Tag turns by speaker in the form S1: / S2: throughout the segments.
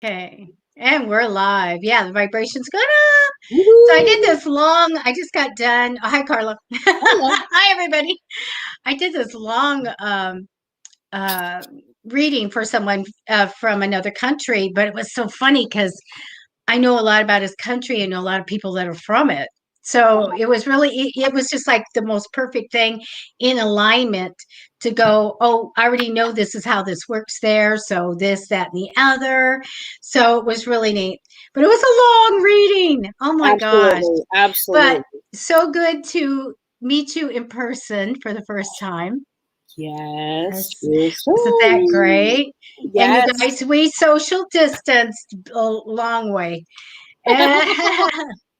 S1: Okay. And we're live. Yeah, the vibration's going up. So I did
S2: Woohoo!
S1: this long, I just got done. Oh, hi, Carla.
S2: Hello.
S1: Hi, everybody. I did this long uh, reading for someone from another country, but it was so funny because I know a lot about his country and know a lot of people that are from it. So it was really, it was just like the most perfect thing in alignment to go, oh, I already know this is how this works there. So this, that, and the other. So it was really neat. But it was a long reading. Oh my gosh.
S2: Absolutely.
S1: But
S2: Absolutely.
S1: so good to meet you in person for the first time.
S2: Yes.
S1: Yes.
S2: You
S1: Isn't that
S2: too.
S1: great? And you
S2: Yes.
S1: guys, we social distanced a long way. Yeah,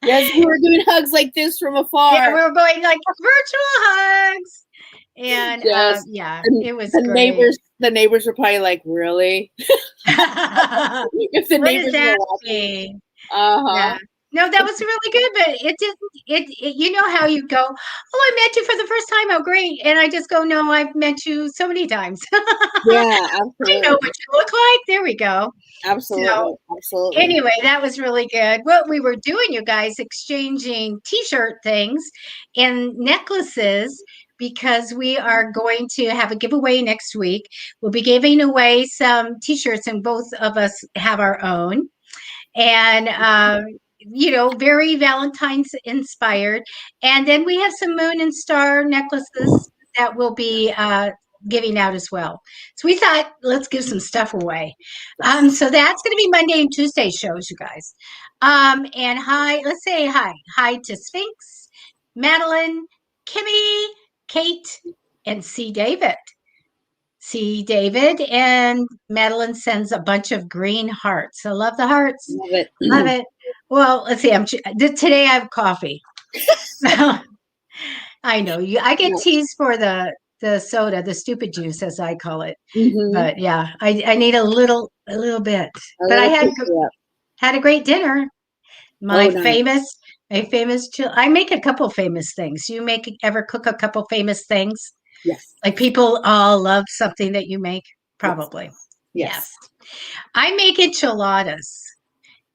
S2: Yes, we were doing hugs like this from
S1: we
S2: afar.
S1: were going like virtual hugs. And
S2: Yes.
S1: yeah,
S2: And
S1: it was
S2: the
S1: great.
S2: neighbors were probably like, really? If the
S1: What does
S2: neighbors were
S1: that
S2: watching.
S1: mean?
S2: Uh-huh.
S1: Yeah. No, that was really good, but it didn't, you know how you go, oh, I met you for the first time. Oh, great. And I just go, no, I've met you so many times.
S2: Yeah,
S1: I know what
S2: absolutely.
S1: you look like. There we go. So
S2: Absolutely. Absolutely.
S1: anyway, that was really good. What we were doing, you guys, exchanging t-shirt things and necklaces because we are going to have a giveaway next week. We'll be giving away some t-shirts, and both of us have our own. And very Valentine's inspired. And then we have some moon and star necklaces that will be giving out as well. So we thought, let's give some stuff away.
S2: Yes.
S1: So that's going to be Monday and Tuesday shows, you guys. And hi, let's say hi. Hi to Sphinx, Madeline, Kimmy, Kate, and C. David. See David and Madeline sends a bunch of green hearts. I love the hearts.
S2: Love it.
S1: Love it. Well, let's see. Today I have coffee. So I know you. I get
S2: Yeah.
S1: teased for the soda, the stupid juice, as I call it.
S2: Mm-hmm.
S1: But yeah, I need a little bit.
S2: A
S1: But I
S2: little pick you up.
S1: had a great dinner.
S2: Oh,
S1: My
S2: nice.
S1: famous, my famous. I make a couple famous things. You make ever cook a couple famous things?
S2: Yes.
S1: Like people all love something that you make?
S2: Yes.
S1: Probably. Yes.
S2: Yes.
S1: I make enchiladas.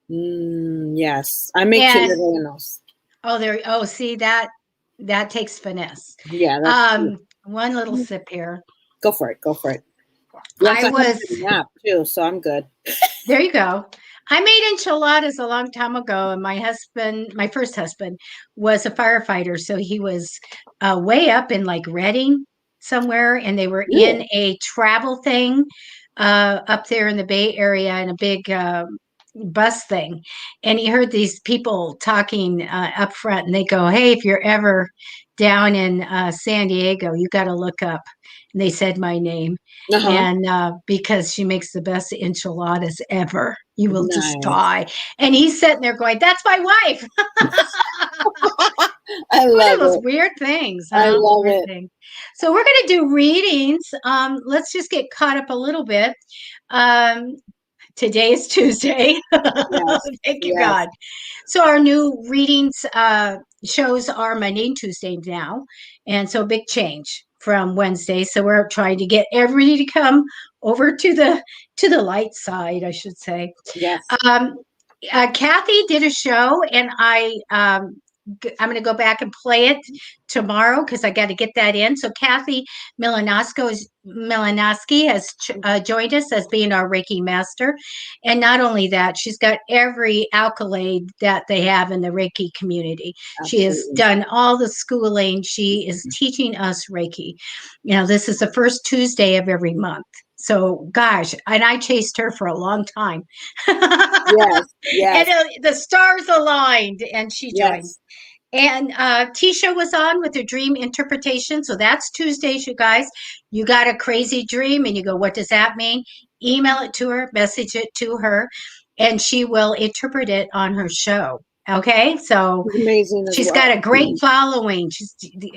S2: Yes. I make
S1: And
S2: chilavenos.
S1: see that takes finesse.
S2: Yeah, that's
S1: One little sip here.
S2: go for it. Go for it. Yes,
S1: I
S2: I have
S1: was
S2: a nap too, so I'm good.
S1: There you go. I made enchiladas a long time ago, and my husband, my first husband, was a firefighter. So he was way up in like Redding somewhere, and they were in
S2: Ooh.
S1: a travel thing up there in the Bay Area in a big bus thing. And he heard these people talking up front, and they go, "Hey, if you're ever down in San Diego, you got to look up." And they said my name.
S2: Uh-huh.
S1: And because she makes the best enchiladas ever, you will just
S2: Nice.
S1: die. And he's sitting there going, "That's my wife."
S2: I
S1: One of
S2: love
S1: those
S2: it.
S1: weird things,
S2: I
S1: huh?
S2: love
S1: Weird
S2: it.
S1: thing. So we're going to do readings. Let's just get caught up a little bit. Um, Today is Tuesday.
S2: Yes.
S1: Thank you,
S2: Yes.
S1: God. So our new readings shows are Monday and Tuesday now, and so big change from Wednesday. So we're trying to get everybody to come over to the light side, I should say.
S2: Yes.
S1: Um, Kathy did a show, and I'm going to go back and play it tomorrow because I got to get that in. So Kathy Milanoski has joined us as being our Reiki master, and not only that, she's got every accolade that they have in the Reiki community. She has
S2: Absolutely.
S1: done all the schooling. She is teaching us Reiki. This is the first Tuesday of every month. So, gosh, and I chased her for a long time.
S2: Yes.
S1: And
S2: Yes.
S1: the stars aligned, and she joined.
S2: Yes.
S1: And Tisha was on with her dream interpretation. So that's Tuesdays, you guys. You got a crazy dream, and you go, what does that mean? Email it to her, message it to her, and she will interpret it on her show. Okay, so
S2: It's amazing as
S1: she's got
S2: well.
S1: a great following.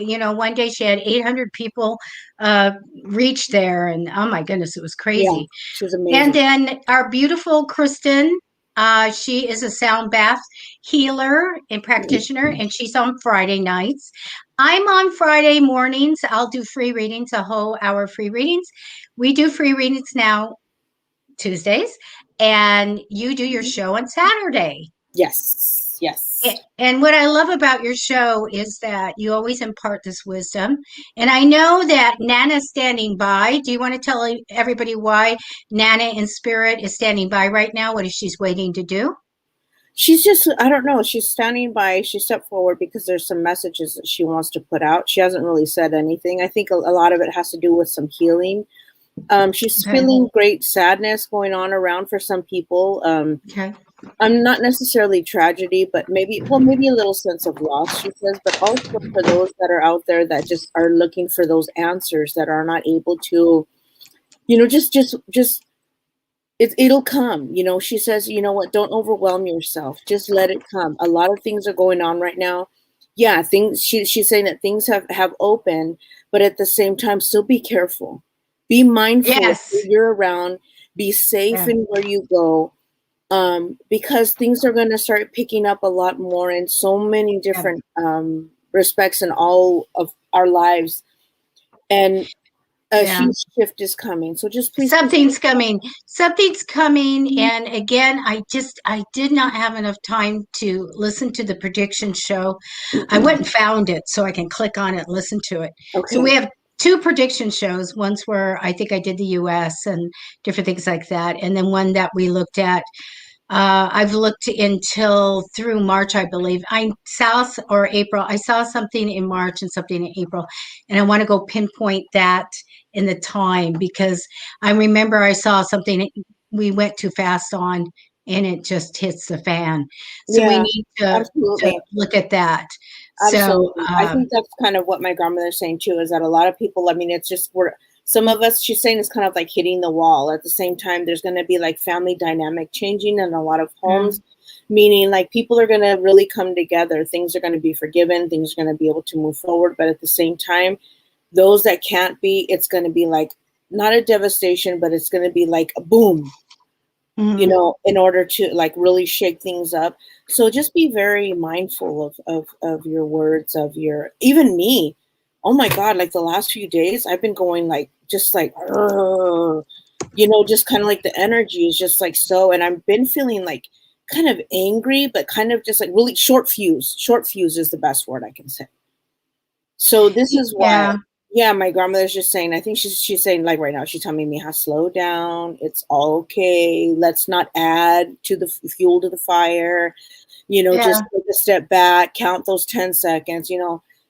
S1: One day she had 800 people reach there, and oh my goodness, it was
S2: Yeah.
S1: crazy.
S2: She's
S1: And
S2: amazing.
S1: then our beautiful Kristen, she is a sound bath healer and practitioner, and she's on Friday nights. I'm on Friday mornings. I'll do free readings, a whole hour free readings. We do free readings now Tuesdays. and you do your show on Saturday.
S2: Yes.
S1: And what I love about your show is that you always impart this wisdom. And I know that Nana's standing by. Do you want to tell everybody why Nana in spirit is standing by right now? What is she's waiting to do?
S2: She's just, I don't know. She's standing by. She stepped forward because there's some messages that she wants to put out. She hasn't really said anything. I think a lot of it has to do with some healing. She's
S1: Okay.
S2: feeling great sadness going on around for some people.
S1: Okay.
S2: I'm not necessarily tragedy, but maybe a little sense of loss, she says, but also for those that are out there that just are looking for those answers that are not able to, just it'll come. She says, you know what, don't overwhelm yourself. Just let it come. A lot of things are going on right now. Yeah, she's saying that things have opened, but at the same time, still be careful. Be mindful of who
S1: Yes.
S2: you're around. Be safe
S1: Yeah.
S2: in where you go. Because things are going to start picking up a lot more in so many
S1: Yeah.
S2: different respects in all of our lives. And a huge shift is coming. So just please.
S1: Something's coming. Something's coming. And again, I did not have enough time to listen to the prediction show. I went and found it so I can click on it and listen to it. So we
S2: Okay.
S1: have two prediction shows. One's where I think I did the US and different things like that. And then one that we looked at. I've looked until through March, I believe. I saw, or April, I saw something in March and something in April. And I want to go pinpoint that in the time because I remember I saw something we went too fast on and it just hits the fan. So we
S2: Yeah,
S1: need to
S2: absolutely.
S1: look at that. So,
S2: Absolutely. I think that's kind of what my grandmother's saying too, is that a lot of people, I mean, it's just some of us, she's saying, it's kind of like hitting the wall. At the same time, there's going to be like family dynamic changing in a lot of homes, meaning like people are going to really come together. Things are going to be forgiven. Things are going to be able to move forward. But at the same time, those that can't be, it's going to be like not a devastation, but it's going to be like a boom. In order to like really shake things up. So just be very mindful of your words, of your, even me. Oh my God, like the last few days, I've been going like, just like, just kind of like the energy is just like so, and I've been feeling like kind of angry, but kind of just like really short fuse. Short fuse is the best word I can say. So this is why, yeah, my grandmother's just saying, I think she's saying like right now, she's telling me how slow down. It's all okay. Let's not add to the fuel to the fire, just take a step back, count those 10 seconds,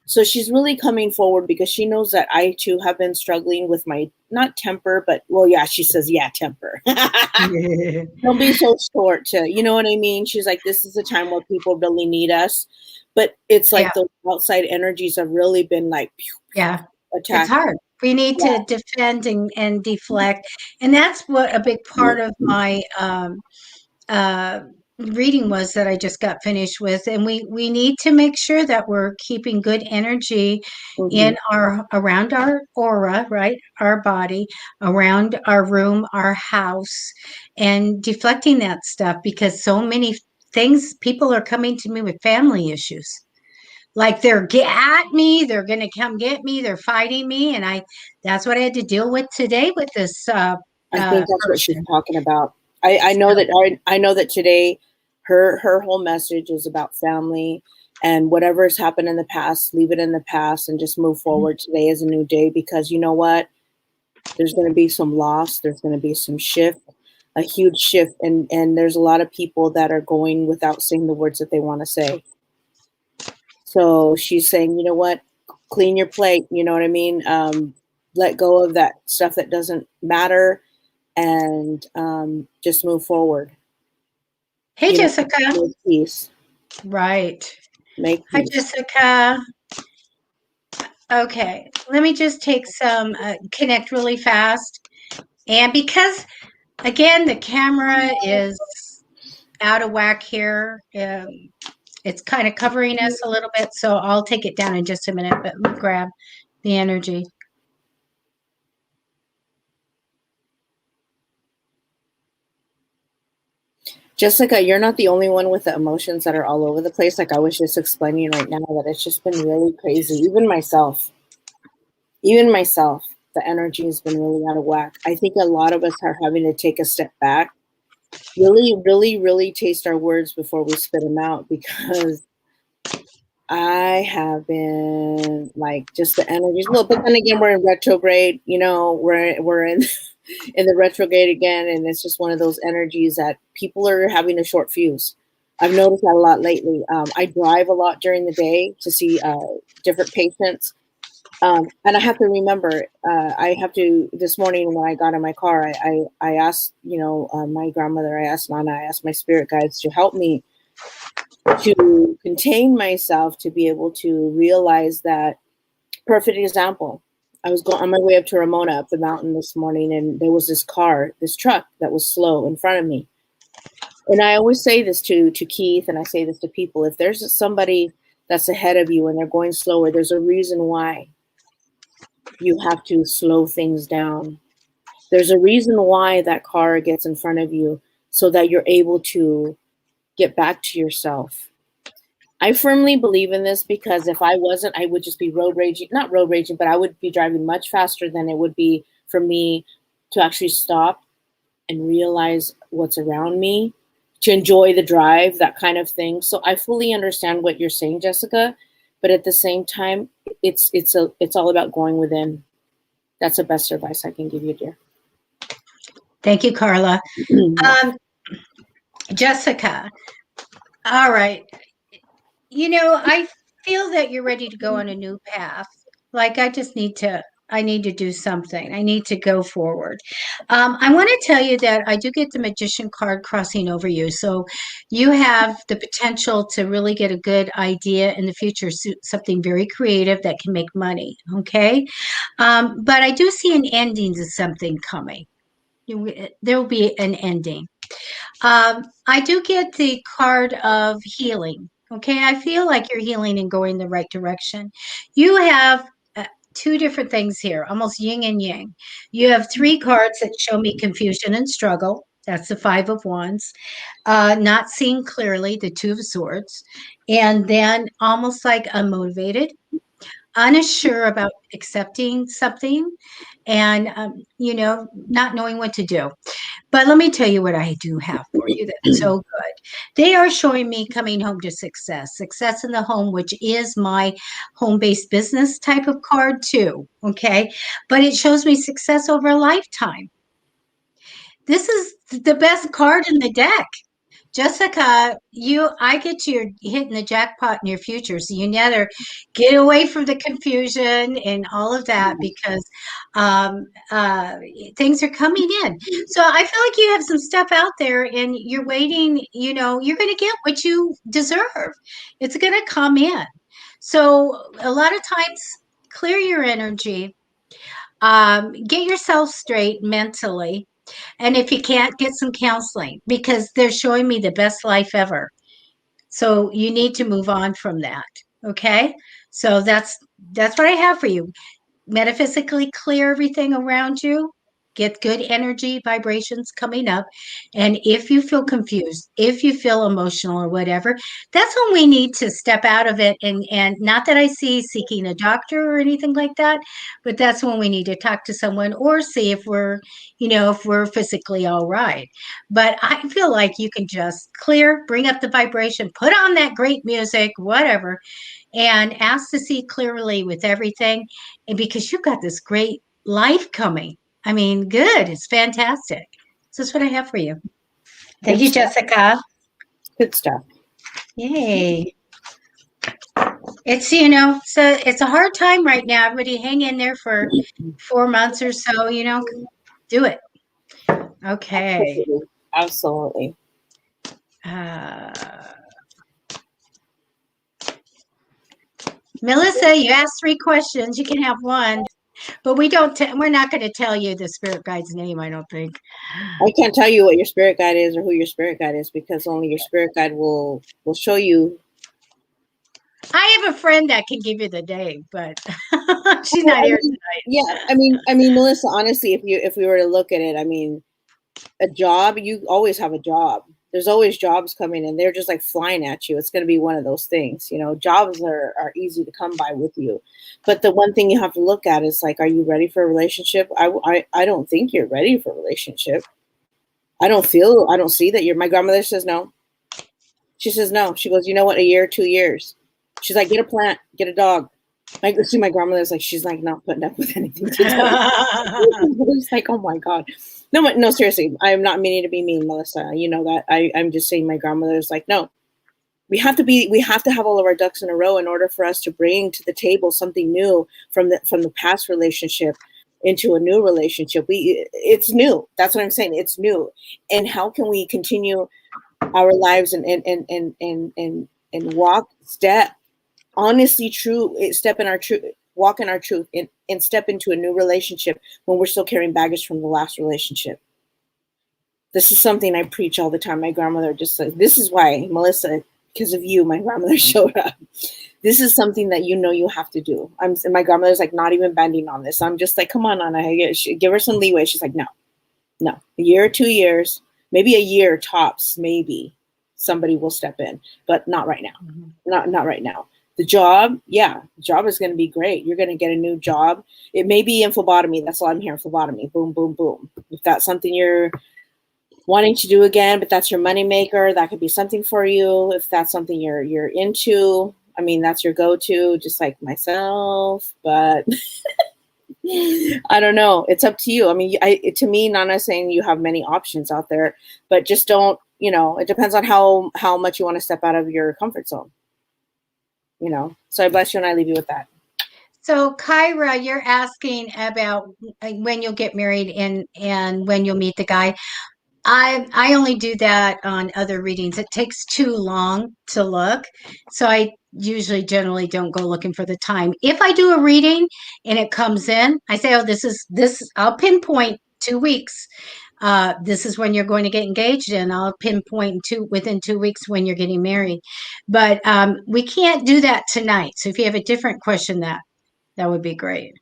S2: So she's really coming forward because she knows that I too have been struggling with my, not temper, but well, yeah, she says, yeah, temper. Don't be so short to, you know what I mean? She's like, this is a time where people really need us. But it's like those outside energies have really been like,
S1: attack.
S2: It's
S1: hard. We need to defend and deflect. And that's what a big part of my reading was that I just got finished with. And we need to make sure that we're keeping good energy in around our aura, right? Our body, around our room, our house, and deflecting that stuff because so many things, people are coming to me with family issues. Like they're at me, they're going to come get me, they're fighting me. And that's what I had to deal with today with this
S2: I think that's what she's
S1: person.
S2: talking about. I know that today her whole message is about family and whatever has happened in the past, leave it in the past and just move forward. Today is a new day because you know what? There's going to be some loss. There's going to be some shift, a huge shift. And there's a lot of people that are going without saying the words that they want to say. So she's saying, you know what? Clean your plate. You know what I mean? Let go of that stuff that doesn't matter and just move forward.
S1: Hey, Jessica.
S2: Make peace.
S1: Right.
S2: Make peace.
S1: Hi, Jessica. Okay, let me just take some, connect really fast. And because, again, the camera is out of whack here, it's kind of covering us a little bit, so I'll take it down in just a minute, but let me grab the energy.
S2: Jessica, you're not the only one with the emotions that are all over the place. Like I was just explaining right now that it's just been really crazy. Even myself, the energy has been really out of whack. I think a lot of us are having to take a step back really, really, really taste our words before we spit them out, because I have been like just the energies. Well, but then again, we're in retrograde. You know, we're in in the retrograde again, and it's just one of those energies that people are having a short fuse. I've noticed that a lot lately. I drive a lot during the day to see different patients, and I have to remember. I have to this morning when I got in my car. I asked, you know, my grandmother. I asked Nana. I asked my spirit guides to help me to contain myself, to be able to realize that. Perfect example. I was going on my way up to Ramona up the mountain this morning, and there was this truck that was slow in front of me. And I always say this to Keith, and I say this to people: if there's somebody that's ahead of you and they're going slower, there's a reason why you have to slow things down. There's a reason why that car gets in front of you, so that you're able to get back to yourself. I firmly believe in this, because if I wasn't, I would just be road raging, not road raging, but I would be driving much faster than it would be for me to actually stop and realize what's around me, to enjoy the drive, that kind of thing. So I fully understand what you're saying, Jessica, but at the same time, it's all about going within. That's the best advice I can give you, dear.
S1: Thank you, Carla. Jessica, all right. You know, I feel that you're ready to go on a new path. Like I need to do something. I need to go forward. I want to tell you that I do get the magician card crossing over you. So you have the potential to really get a good idea in the future, something very creative that can make money. Okay. But I do see an ending to something coming. There will be an ending. I do get the card of healing. Okay, I feel like you're healing and going the right direction. You have two different things here, almost yin and yang. You have three cards that show me confusion and struggle. That's the Five of Wands. Not seeing clearly, the Two of Swords. And then almost like unmotivated, unsure about accepting something, and, not knowing what to do. But let me tell you what I do have for you that's so good. They are showing me coming home to success in the home, which is my home-based business type of card too, okay? But it shows me success over a lifetime. This is the best card in the deck. Jessica, I get you're hitting the jackpot in your future. So you never get away from the confusion and all of that, because um, uh, things are coming in. So I feel like you have some stuff out there and you're waiting, you're going to get what you deserve. It's going to come in. So a lot of times, clear your energy, get yourself straight mentally, and if you can't, get some counseling, because they're showing me the best life ever. So you need to move on from that. Okay. So that's what I have for you. Metaphysically clear everything around you, get good energy vibrations coming up. And if you feel confused, if you feel emotional or whatever, that's when we need to step out of it. And not that I see seeking a doctor or anything like that, but that's when we need to talk to someone or see if we're physically all right. But I feel like you can just clear, bring up the vibration, put on that great music, whatever, and ask to see clearly with everything. And because you've got this great life coming. I mean, good. It's fantastic. So that's what I have for you. Thank you, Jessica.
S2: Good stuff.
S1: Yay. It's, so it's a hard time right now. Everybody hang in there for 4 months or so, do it. Okay.
S2: Absolutely.
S1: Melissa, you asked 3 questions. You can have one, but we're not going to tell you the spirit guide's name, I don't think.
S2: I can't tell you what your spirit guide is or who your spirit guide is, because only your spirit guide will show you.
S1: I have a friend that can give you the name, but she's not here tonight.
S2: Yeah, I mean, Melissa, honestly, if we were to look at it, I mean, a job, you always have a job. There's always jobs coming in. They're just like flying at you. It's going to be one of those things, jobs are easy to come by with you. But the one thing you have to look at is like, are you ready for a relationship? I don't think you're ready for a relationship. I don't see that my grandmother says no. She says no. She goes, you know what, a year, 2 years. She's like, get a plant, get a dog. My grandmother's like, she's like not putting up with anything today. It's like, oh my God. No, seriously. I'm not meaning to be mean, Melissa. You know that. I'm just saying my grandmother's like, no. We have to have all of our ducks in a row in order for us to bring to the table something new from the past relationship into a new relationship. It's new. That's what I'm saying. It's new. And how can we continue our lives and walk, step, honestly true, step in our truth, walk in our truth, and step into a new relationship when we're still carrying baggage from the last relationship? This is something I preach all the time. My grandmother just says, this is why, Melissa, because of you, my grandmother showed up. This is something that you have to do. And my grandmother's like not even bending on this. I'm just like, come on, Anna, give her some leeway. She's like, no, a year or 2 years, maybe a year tops, maybe somebody will step in, but not right now. Mm-hmm. Not right now. The job is going to be great. You're going to get a new job. It may be in phlebotomy. That's all I'm hearing, phlebotomy. Boom, boom, boom. If that's something you're wanting to do again, but that's your moneymaker, that could be something for you. If that's something you're into, I mean, that's your go-to, just like myself. But I don't know. It's up to you. I mean, to me, Nana's saying you have many options out there, but just don't. It depends on how much you want to step out of your comfort zone. So I bless you and I leave you with that.
S1: So Kyra, you're asking about when you'll get married and when you'll meet the guy. I only do that on other readings. It takes too long to look. So I usually generally don't go looking for the time. If I do a reading and it comes in, I say, oh, this, I'll pinpoint 2 weeks. This is when you're going to get engaged, and I'll pinpoint within 2 weeks when you're getting married. But we can't do that tonight. So if you have a different question, that would be great.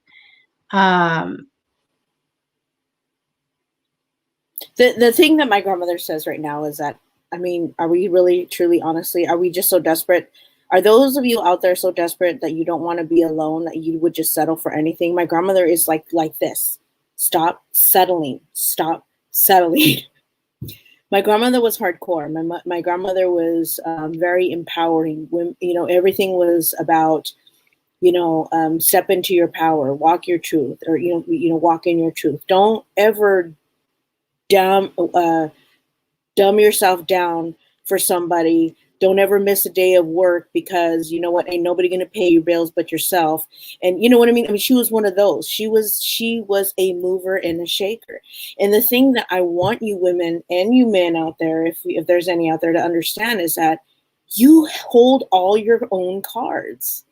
S2: The thing that my grandmother says right now is that, I mean, are we really, truly, honestly, are we just so desperate? Are those of you out there so desperate that you don't want to be alone, that you would just settle for anything? My grandmother is like this. Stop settling. Stop settling. My grandmother was hardcore. My grandmother was very empowering. When, everything was about, step into your power, walk your truth, or, walk in your truth. Don't ever dumb yourself down for somebody. Don't ever miss a day of work because you know what, ain't nobody gonna pay your bills but yourself. And you know what I mean? I mean, she was one of those. She was a mover and a shaker. And the thing that I want you women and you men out there, if there's any out there, to understand is that you hold all your own cards.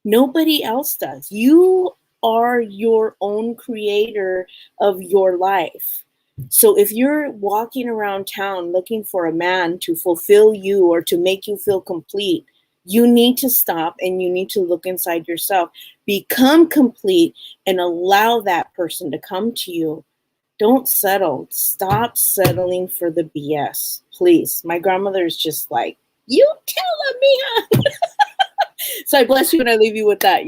S2: Nobody else does. You are your own creator of your life. So if you're walking around town looking for a man to fulfill you or to make you feel complete, you need to stop and you need to look inside yourself. Become complete and allow that person to come to you. Don't settle. Stop settling for the BS, please. My grandmother is just like, you telling me? So I bless you and I leave you with that.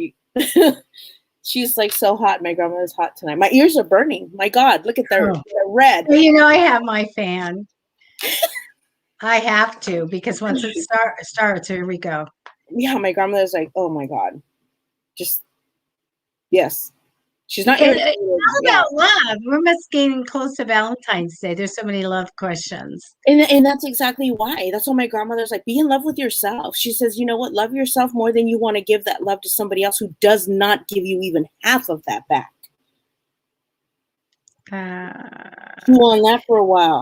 S2: She's like so hot. My grandmother's hot tonight. My ears are burning. My God, look at they're red.
S1: Well, I have my fan. I have to, because once it starts, here we go.
S2: Yeah, my grandmother's like, oh my God. Just, yes. She's not
S1: It's all about love. We're just getting close to Valentine's Day. There's so many love questions.
S2: And that's exactly why. That's why my grandmother's like, be in love with yourself. She says, you know what? Love yourself more than you want to give that love to somebody else who does not give you even half of that back. You on that for a while.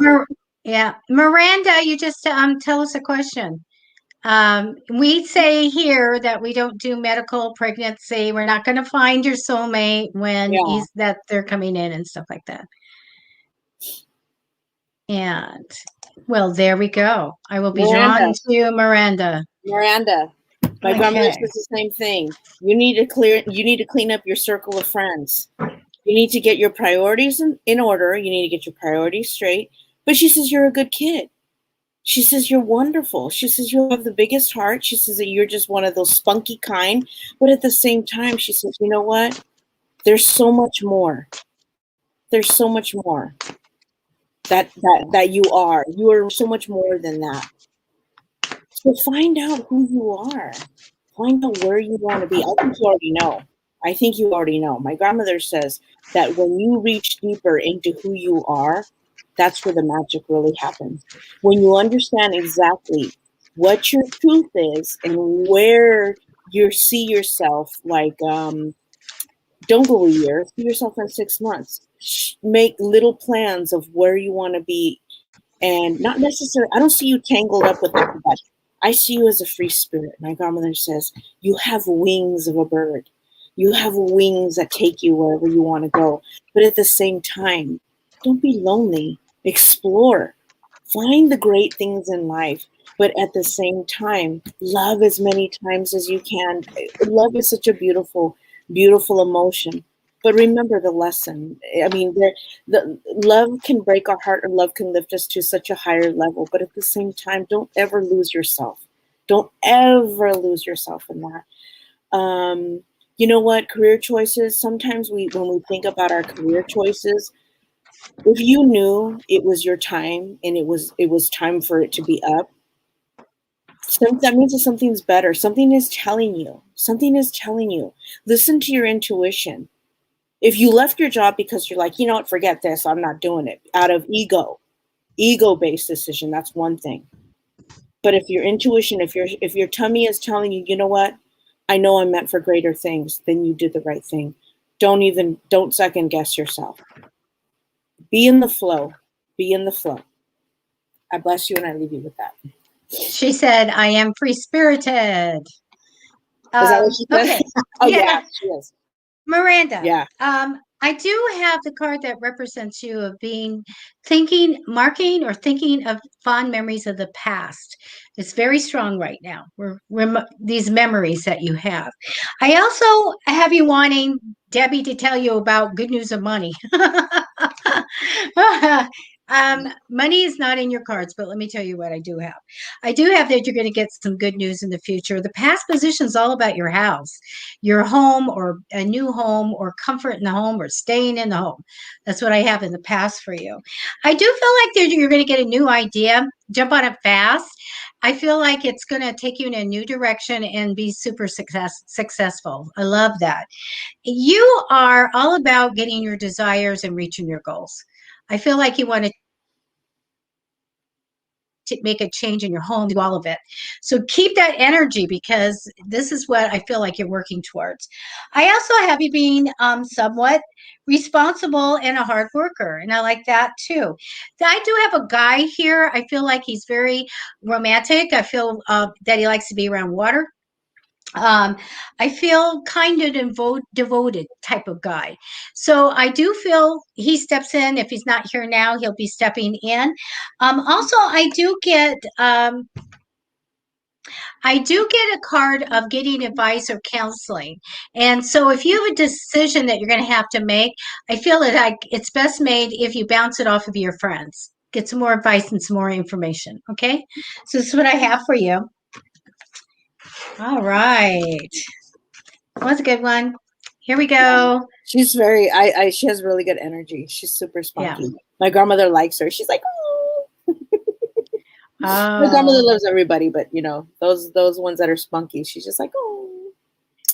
S1: Yeah. Miranda, you just tell us a question. We say here that we don't do medical pregnancy. We're not going to find your soulmate when they're coming in and stuff like that. And well, there we go. I will be drawn to Miranda.
S2: My grandmother says the same thing. You need to clean up your circle of friends. You need to get your priorities in order. You need to get your priorities straight. But she says you're a good kid. She says you're wonderful. She says you have the biggest heart. She says that you're just one of those spunky kind. But at the same time, she says, you know what? There's so much more. There's so much more. that you are. You are so much more than that. So find out who you are. Find out where you want to be. I think you already know. I think you already know. My grandmother says that when you reach deeper into who you are, that's where the magic really happens. When you understand exactly what your truth is and where you see yourself, like, don't go a year, see yourself in 6 months. Make little plans of where you want to be. And not necessarily, I don't see you tangled up with everybody. I see you as a free spirit. My grandmother says, you have wings of a bird. You have wings that take you wherever you want to go. But at the same time, don't be lonely. Explore. Find the great things in life. But at the same time, love as many times as you can. Love is such a beautiful, beautiful emotion. But remember the lesson. I mean, the love can break our heart and love can lift us to such a higher level. But at the same time, don't ever lose yourself. Don't ever lose yourself in that. You know what? Career choices. Sometimes when we think about our career choices, if you knew it was your time and it was time for it to be up, that means that something's better. Something is telling you. Something is telling you. Listen to your intuition. If you left your job because you're like, you know what, forget this, I'm not doing it, out of ego-based decision, that's one thing. But if your intuition, if your tummy is telling you, you know what, I know I'm meant for greater things, then you did the right thing. Don't second guess yourself. Be in the flow. Be in the flow. I bless you and I leave you with that.
S1: She said, I am free-spirited.
S2: Is that what she said?
S1: Okay.
S2: Oh, yeah, she is.
S1: Miranda.
S2: Yeah.
S1: I do have the card that represents you of marking or thinking of fond memories of the past. It's very strong right now. These memories that you have. I also have you wanting Debbie to tell you about good news of money. Money is not in your cards, but let me tell you what I do have. I do have that you're going to get some good news in the future. The past position is all about your house, your home, or a new home, or comfort in the home, or staying in the home. That's what I have in the past for you. I do feel like you're going to get a new idea, jump on it fast. I feel like it's going to take you in a new direction and be super successful. I love that. You are all about getting your desires and reaching your goals. I feel like you want to make a change in your home, do all of it. So keep that energy because this is what I feel like you're working towards. I also have you being somewhat responsible and a hard worker, and I like that too. I do have a guy here. I feel like he's very romantic. I feel that he likes to be around water. I feel kind of devoted type of guy. So I do feel he steps in. If he's not here now, he'll be stepping in. Also, I do get a card of getting advice or counseling. And so if you have a decision that you're going to have to make, I feel that it's best made if you bounce it off of your friends. Get some more advice and some more information. Okay. So this is what I have for you. All right. That was a good one. Here we go.
S2: She's she has really good energy. She's super spunky.
S1: Yeah.
S2: My grandmother likes her. She's like, oh. My grandmother loves everybody, but you know, those ones that are spunky, she's just like, oh.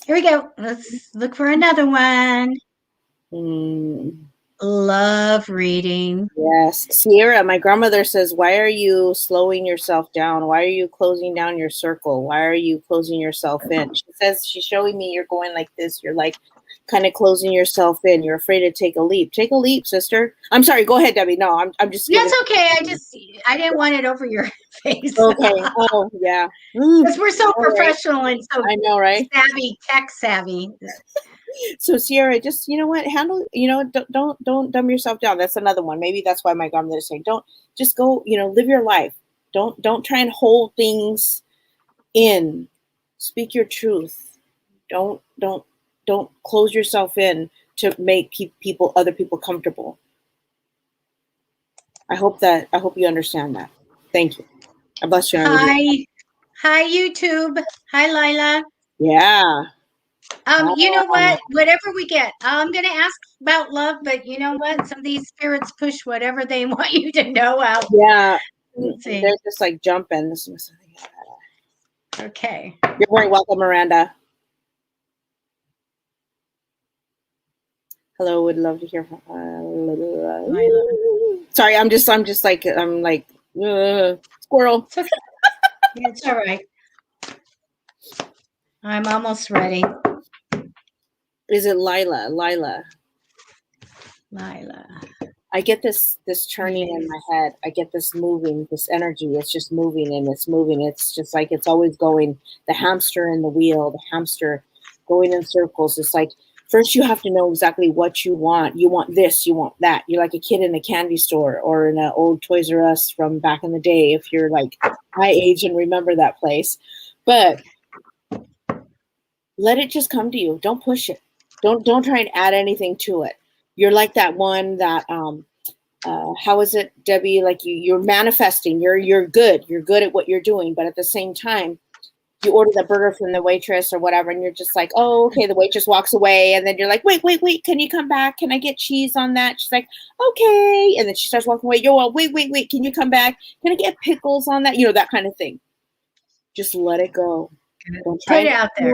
S1: Here we go. Let's look for another one. Love reading.
S2: Yes. Sierra, my grandmother says, why are you slowing yourself down? Why are you closing down your circle? Why are you closing yourself in? She says, she's showing me you're going like this. You're like kind of closing yourself in. You're afraid to take a leap. Take a leap, sister. I'm sorry. Go ahead, Debbie. No, I'm just.
S1: That's okay. I didn't want it over your face.
S2: Okay. Oh, yeah.
S1: Because we're so professional and so
S2: I know, right?
S1: Savvy, tech savvy.
S2: So Sierra, just, you know what, don't dumb yourself down. That's another one. Maybe that's why my grandmother is saying, don't, just go, live your life. Don't try and hold things in. Speak your truth. Don't close yourself in to make other people comfortable. I hope you understand that. Thank you. I bless you.
S1: Hi YouTube. Hi, Lila.
S2: Yeah.
S1: You know what? Whatever we get, I'm going to ask about love, but you know what? Some of these spirits push whatever they want you to know out.
S2: Yeah.
S1: Let's see.
S2: They're just like jumping.
S1: Okay.
S2: You're very welcome, Miranda. Hello, would love to hear from. Sorry, I'm just like squirrel.
S1: It's okay. It's all right. I'm almost ready.
S2: Is it Lila?
S1: Lila.
S2: I get this churning in my head. I get this moving, this energy. It's just moving and it's moving. It's just like it's always going. The hamster in the wheel, the hamster going in circles. It's like first you have to know exactly what you want. You want this, you want that. You're like a kid in a candy store or in an old Toys R Us from back in the day, if you're like my age and remember that place. But let it just come to you. Don't push it. Don't try and add anything to it. You're like that one that how is it, Debbie? Like you're manifesting. You're good. You're good at what you're doing, but at the same time, you order the burger from the waitress or whatever, and you're just like, oh, okay. The waitress walks away, and then you're like, wait, can you come back? Can I get cheese on that? She's like, okay, and then she starts walking away. Yo, well, wait, can you come back? Can I get pickles on that? You know, that kind of thing. Just let it go.
S1: Don't try put it out there.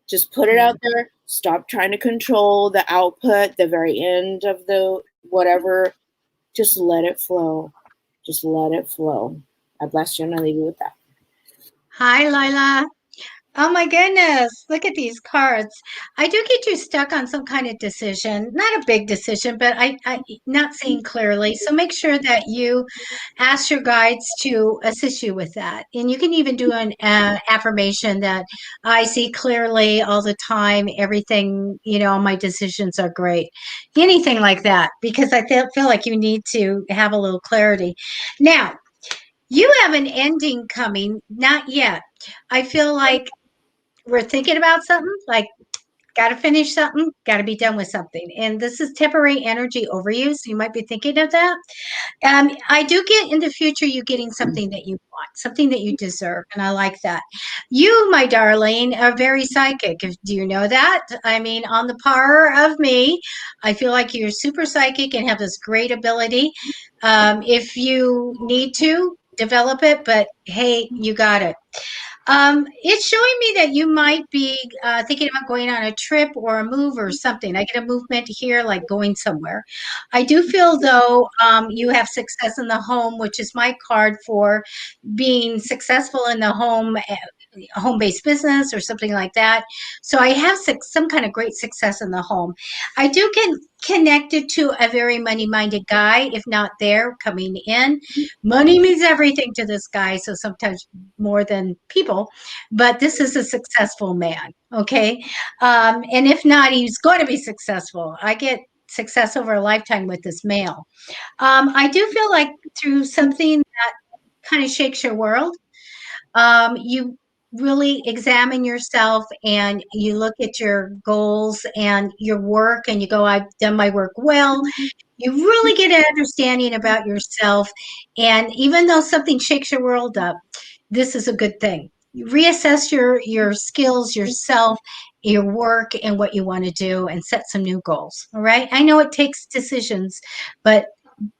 S2: Just put it out there. Stop trying to control the output, the very end of the whatever. Just let it flow. Just let it flow. I bless you, and I leave you with that.
S1: Hi, Lila. Oh my goodness, look at these cards. I do get you stuck on some kind of decision, not a big decision, but I not seeing clearly. So make sure that you ask your guides to assist you with that. And you can even do an affirmation that I see clearly all the time. Everything, you know, my decisions are great. Anything like that, because I feel like you need to have a little clarity. Now, you have an ending coming, not yet. I feel like we're thinking about something, like got to finish something, got to be done with something. And this is temporary energy over you. So you might be thinking of that. I do get in the future, you getting something that you want, something that you deserve. And I like that. You, my darling, are very psychic. Do you know that? I mean, on the par of me, I feel like you're super psychic and have this great ability. If you need to develop it, but hey, you got it. It's showing me that you might be thinking about going on a trip or a move or something. I get a movement here, like going somewhere. I do feel, though, you have success in the home, which is my card for being successful in the home, home-based business or something like that. So I have some kind of great success in the home. I do get connected to a very money-minded guy, if not there, coming in. Money means everything to this guy, so sometimes more than people, but this is a successful man, okay? And if not, he's going to be successful. I get success over a lifetime with this male. I do feel like through something that kind of shakes your world, you really examine yourself and you look at your goals and your work and you go, I've done my work well. You really get an understanding about yourself. And even though something shakes your world up, this is a good thing. You reassess your skills, yourself, your work, and what you want to do, and set some new goals. All right. I know it takes decisions, but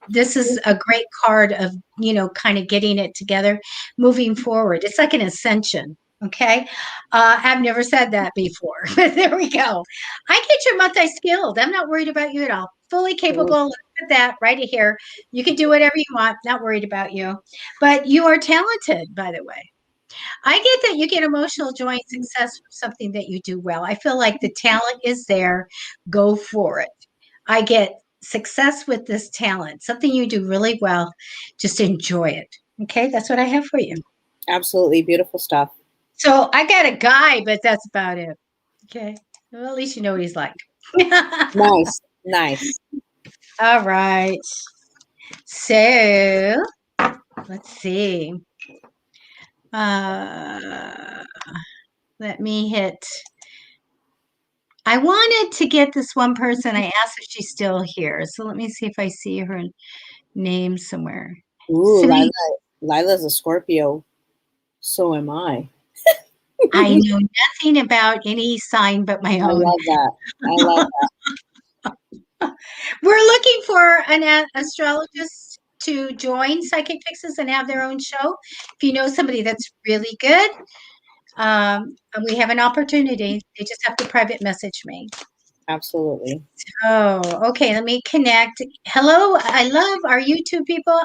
S1: this is a great card of, you know, kind of getting it together, moving forward. It's like an ascension. Okay. I've never said that before, but there we go. I get your multi-skilled. I'm not worried about you at all. Fully capable. Look at that right here. You can do whatever you want. Not worried about you, but you are talented, by the way. I get that you get emotional joy and success from something that you do well. I feel like the talent is there. Go for it. I get success with this talent, something you do really well. Just enjoy it. Okay, that's what I have for you.
S2: Absolutely beautiful stuff.
S1: So I got a guy, but that's about it. Okay, well, at least you know what he's like.
S2: Nice.
S1: All right. So let's see. Let me hit. I wanted to get this one person. I asked if she's still here. So let me see if I see her name somewhere.
S2: Ooh, Lila's a Scorpio. So am I.
S1: I know nothing about any sign but my
S2: I
S1: own.
S2: love that. I love
S1: We're looking for an astrologist to join Psychic Fixes and have their own show. If you know somebody that's really good, we have an opportunity. They just have to private message me.
S2: absolutely.
S1: Oh, okay. Let me connect. Hello. I love our YouTube people.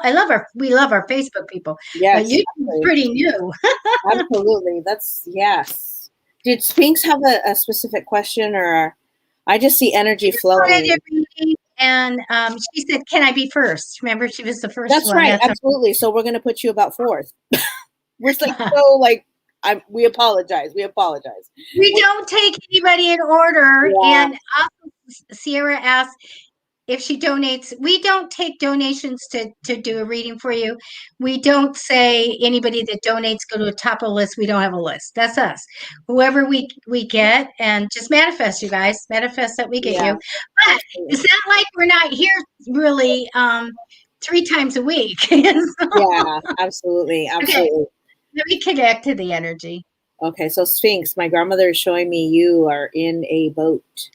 S1: We love our Facebook people, but
S2: Yes,
S1: YouTube's pretty new.
S2: absolutely. That's yes. Did Spinks have a specific question, or I just see energy flowing?
S1: And she said, "Can I be first?" Remember, she was the first
S2: That's
S1: one.
S2: right,
S1: That's
S2: absolutely. So we're going to put you about fourth. We're like so like we apologize. We apologize.
S1: we don't take anybody in order.
S2: Yeah,
S1: And also, Sierra asked if she donates. We don't take donations to do a reading for you. We don't say anybody that donates go to the top of the list. We don't have a list. That's us. Whoever we get, and just manifest, you guys. Manifest that we get
S2: yeah,
S1: you. But
S2: absolutely.
S1: it's not like we're not here really 3 times a week.
S2: Yeah, absolutely,
S1: Okay,
S2: absolutely.
S1: let me connect to the energy.
S2: Okay, so Sphinx, my grandmother is showing me you are in a boat.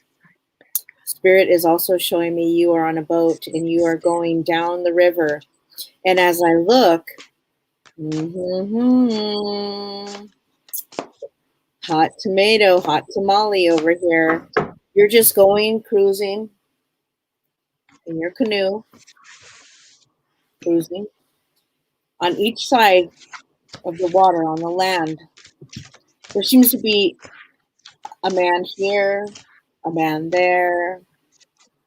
S2: Spirit is also showing me you are on a boat and you are going down the river. And as I look, hot tomato, hot tamale over here. You're just going cruising in your canoe, cruising on each side of the water on the land. There seems to be a man here, a man there,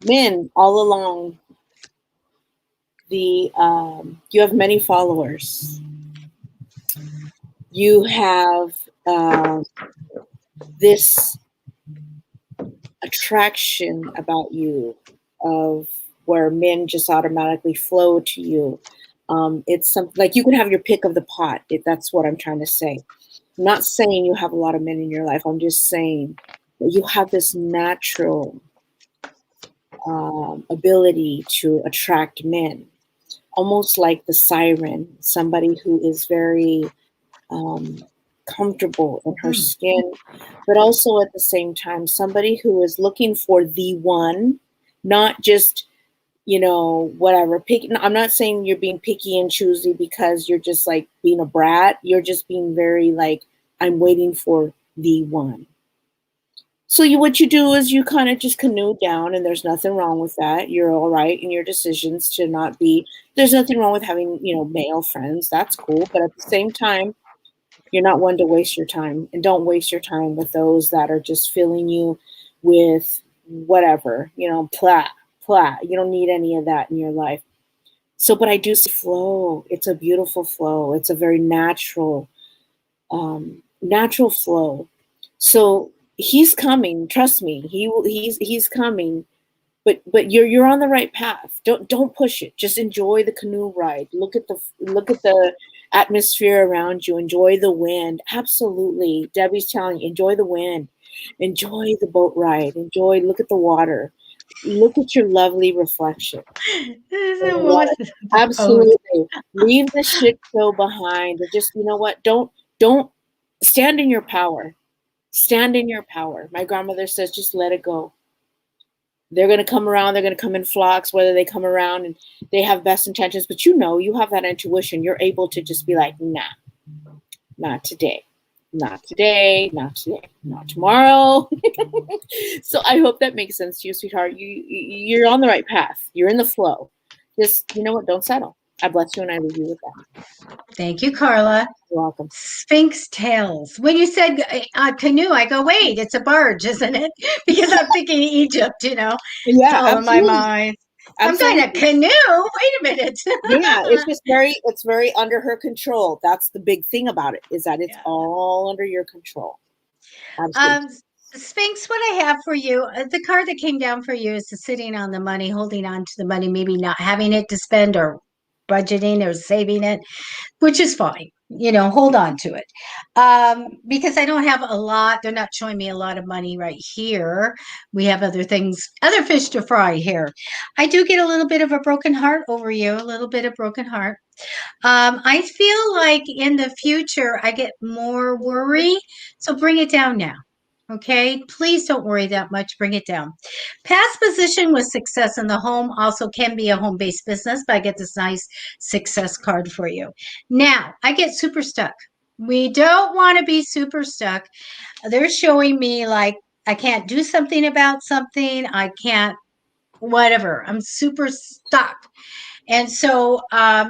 S2: men all along the you have many followers. You have this attraction about you of where men just automatically flow to you. It's something like you can have your pick of the pot. That's what I'm trying to say. I'm not saying you have a lot of men in your life. I'm just saying that you have this natural ability to attract men, almost like the siren, somebody who is very comfortable in her skin, but also at the same time, somebody who is looking for the one, not just, whatever. I'm not saying you're being picky and choosy because you're just like being a brat. You're just being very like, I'm waiting for the one. So what you do is you kind of just canoe down, and there's nothing wrong with that. You're all right in your decisions to not be. There's nothing wrong with having male friends. That's cool, but at the same time, you're not one to waste your time, and don't waste your time with those that are just filling you with whatever, plah, plah. You don't need any of that in your life. So, but I do see flow. It's a beautiful flow. It's a very natural flow. So he's coming. Trust me. He's coming. But you're on the right path. Don't push it. Just enjoy the canoe ride. Look at the atmosphere around you. Enjoy the wind. Absolutely. Debbie's telling you, enjoy the wind. Enjoy the boat ride. Look at the water. Look at your lovely reflection. Absolutely. Leave the shit show behind. Or just, you know what? Don't stand in your power. Stand in your power. My grandmother says, just let it go. They're going to come around. They're going to come in flocks, whether they come around and they have best intentions. But you have that intuition. You're able to just be like, nah, not today. Not today. Not today. Not tomorrow. So I hope that makes sense to you, sweetheart. You're on the right path. You're in the flow. Just, you know what? Don't settle. I bless you and I leave you with that.
S1: Thank you, Carla.
S2: You're welcome.
S1: Sphinx tails. When you said canoe, I go, wait, it's a barge, isn't it? Because I'm thinking Egypt,
S2: Yeah,
S1: it's all in my
S2: absolutely.
S1: mind.
S2: Absolutely.
S1: I'm going to canoe. Wait a minute.
S2: Yeah, it's very under her control. That's the big thing about it, is that it's all under your control. Absolutely.
S1: Sphinx, what I have for you, the card that came down for you is the sitting on the money, holding on to the money, maybe not having it to spend or budgeting or saving it, which is fine. hold on to it. Because I don't have a lot. They're not showing me a lot of money right here. We have other things, other fish to fry here. I do get a little bit of a broken heart over you, a little bit of broken heart. I feel like in the future I get more worry. So bring it down now. Okay, please don't worry that much. Bring it down. Past position with success in the home also can be a home based business, but I get this nice success card for you. Now, I get super stuck. We don't want to be super stuck. They're showing me like I can't do something about something. I can't, whatever. I'm super stuck. And so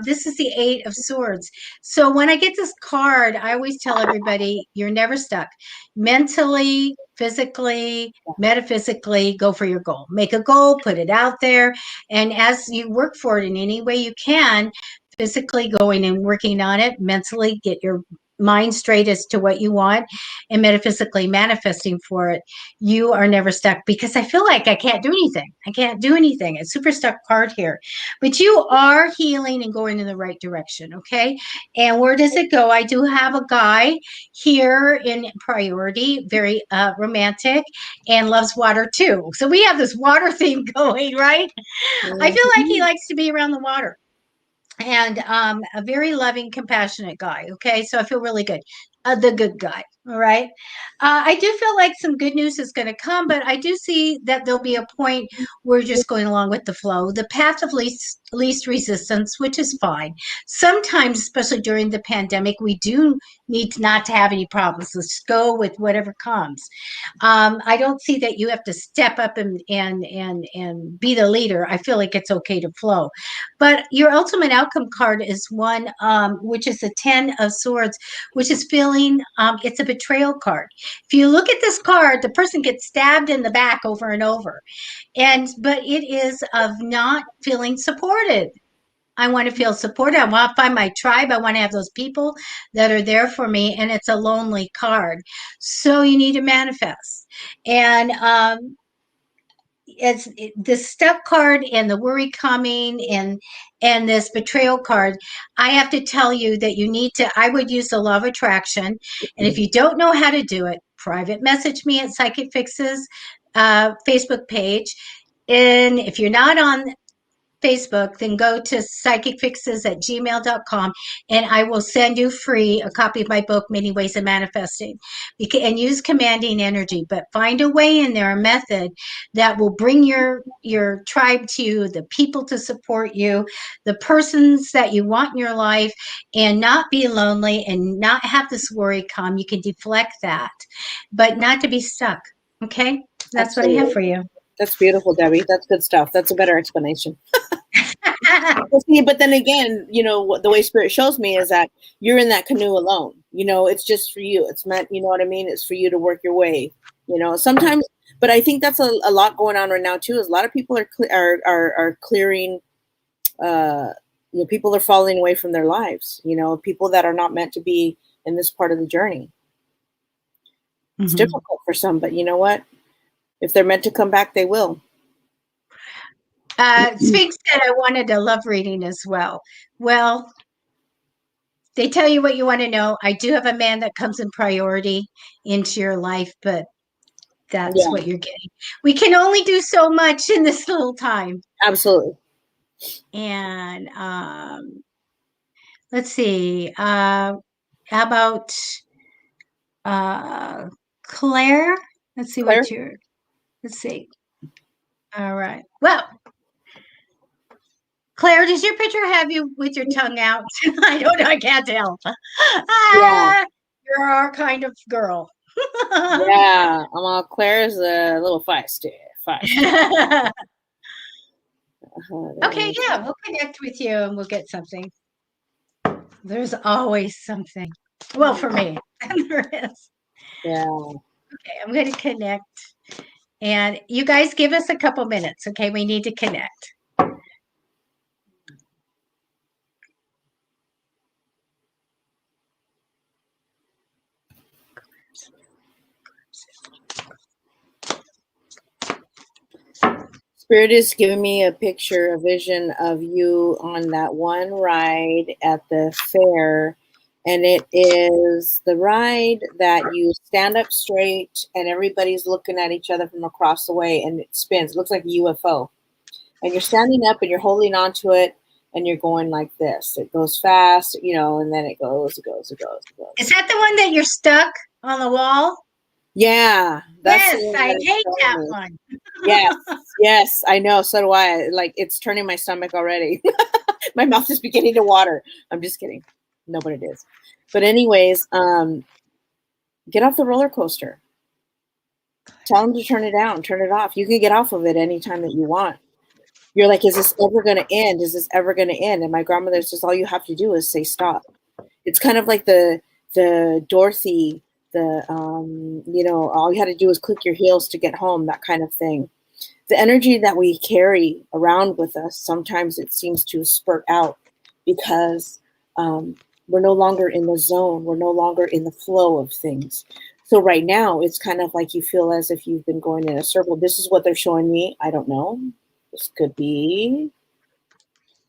S1: this is the Eight of Swords. So when I get this card, I always tell everybody you're never stuck. Mentally, physically, metaphysically, go for your goal. Make a goal, put it out there. And as you work for it in any way you can, physically going and working on it, mentally get your mind straight as to what you want, and metaphysically manifesting for it, you are never stuck. Because I feel like I can't do anything. I can't do anything. It's super stuck card here. But you are healing and going in the right direction, okay? And where does it go? I do have a guy here in priority, very romantic, and loves water too. So we have this water theme going, right? I feel like he likes to be around the water, and a very loving, compassionate guy. Okay, so I feel really good. The good guy. All right. I do feel like some good news is going to come, but I do see that there'll be a point where we're just going along with the flow, the path of least resistance, which is fine. Sometimes, especially during the pandemic, we do need not to have any problems. Let's go with whatever comes. I don't see that you have to step up and be the leader. I feel like it's okay to flow. But your ultimate outcome card is one, which is the 10 of Swords, which is feeling, it's a betrayal card. If you look at this card, the person gets stabbed in the back over and over. But it is of not feeling supported. I want to feel supported. I want to find my tribe. I want to have those people that are there for me. And it's a lonely card. So you need to manifest. And it's the stuck card and the worry coming and this betrayal card. I have to tell you that you need to, I would use the law of attraction. And if you don't know how to do it, private message me at Psychicfixes Facebook page. And if you're not on Facebook, then go to psychicfixes@gmail.com, and I will send you free a copy of my book, Many Ways of Manifesting, and use commanding energy. But find a way in there, a method that will bring your tribe to you, the people to support you, the persons that you want in your life, and not be lonely and not have this worry come. You can deflect that, but not to be stuck. Okay? That's
S2: Absolutely.
S1: what I have for you.
S2: That's beautiful, Debbie. That's good stuff. That's a better explanation. But then again, the way Spirit shows me is that you're in that canoe alone. It's just for you. It's meant, you know what I mean? It's for you to work your way, sometimes. But I think that's a lot going on right now too, is a lot of people are clearing, people are falling away from their lives, people that are not meant to be in this part of the journey. It's difficult for some, but you know what? If they're meant to come back, they will.
S1: Sphinx said I wanted a love reading as well. Well, they tell you what you want to know. I do have a man that comes in priority into your life, but that's what you're getting. We can only do so much in this little time.
S2: Absolutely.
S1: And let's see. How about Claire? Let's see
S2: Claire?
S1: let's see. All right. Well, Claire, does your picture have you with your tongue out? I don't know. I can't tell. You're our kind of girl.
S2: Yeah. Claire's a little feisty.
S1: Okay, yeah, we'll connect with you and we'll get something. There's always something. Well, for me, there is.
S2: Yeah.
S1: Okay, I'm going to connect. And you guys give us a couple minutes, okay? We need to connect.
S2: Spirit is giving me a picture, a vision of you on that one ride at the fair, And it is the ride that you stand up straight and everybody's looking at each other from across the way, and it spins. It looks like a UFO. And you're standing up and you're holding on to it and you're going like this. It goes fast, and then it goes.
S1: Is that the one that you're stuck on the wall?
S2: Yeah, that's the
S1: Yes,
S2: one
S1: I
S2: that it's
S1: hate that
S2: showing me.
S1: one.
S2: Yes, yes, I know. So do I. Like, it's turning my stomach already. My mouth is beginning to water. I'm just kidding. No, but it is. But anyways, get off the roller coaster. Tell them to turn it down, turn it off. You can get off of it anytime that you want. You're like, is this ever going to end? Is this ever going to end? And my grandmother says, all you have to do is say stop. It's kind of like the Dorothy, all you had to do is click your heels to get home, that kind of thing. The energy that we carry around with us, sometimes it seems to spurt out because we're no longer in the zone. We're no longer in the flow of things. So right now, it's kind of like you feel as if you've been going in a circle. This is what they're showing me. I don't know. This could be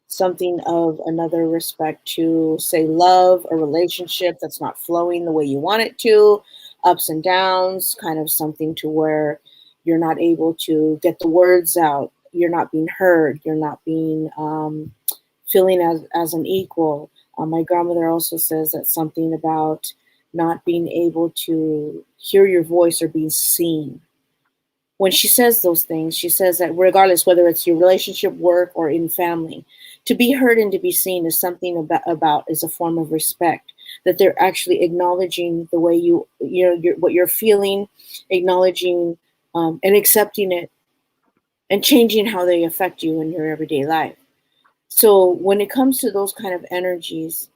S2: something of another respect to, say, love, a relationship that's not flowing the way you want it to, ups and downs, kind of something to where you're not able to get the words out. You're not being heard. You're not being feeling as an equal. My grandmother also says that something about not being able to hear your voice or being seen. When she says those things, she says that regardless whether it's your relationship, work, or in family, to be heard and to be seen is something about is a form of respect. That they're actually acknowledging the way what you're feeling, acknowledging and accepting it, and changing how they affect you in your everyday life. So when it comes to those kind of energies,